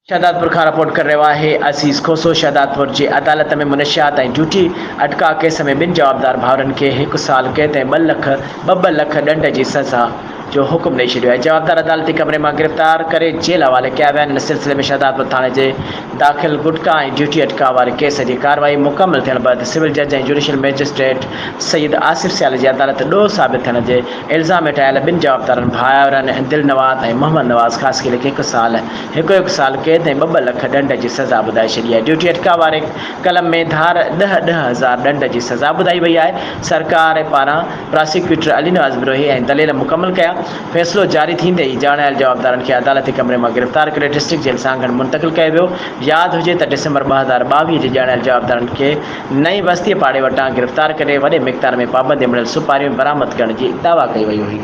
शहदादपुर खां रिपोर्ट कर रहा है असीस खोसो। शहदादपुर की अदालत में मुनशियात और ड्यूटी अटका केस में बिन जवाबदार भावरन के 1 साल कैद ऐं 2 लख दंड की सज़ा जो हुक्म ॾेई छॾियो आहे। जवाबदार अदालती कमरे में गिरफ़्तार करे जेल हवाले किया विया आहिनि। इन सिलसिले में शहदादपुर थाने के दाख़िल गुटका और ड्यूटी अटका वाले केस की कार्रवाई मुकम्मल थियण बैदि सिविल जज और जुडिशियल मैजिस्ट्रेट सैयद आसिफ सियाल की अदालत ॾोह साबित थियण के इल्ज़ाम हेठि आयल बिन जवाबदार भाउरनि दिलनवाज़ और मोहम्मद नवाज़ ख़ासि खे 1 साल कैद ऐं 2 लख दंड की सज़ा ॿुधाए छॾी आहे। ड्यूटी अटका वाले कलम में धार 10,000 दंड की सज़ा ॿुधाई वई आहे। सरकार पारां प्रोसिक्यूटर अली नवाज़ बिरोही ऐं दलील मुकम्मल कया। फैसलो जारी थींदे ही जाणायल जवाबदारन के अदालती कमरे में गिरफ़्तार करे डिस्ट्रिक्ट जेल सांगण मुंतकिल किया वियो। याद हुजे तो डिसंबर 2022 के जाणायल जवाबदारन के नई बस्ती पाड़े वटां गिरफ़्तार करे वॾे मिक़दार में पाबंदी मिलियल सुपारियूं बरामद करण की दावा कई वई हुई।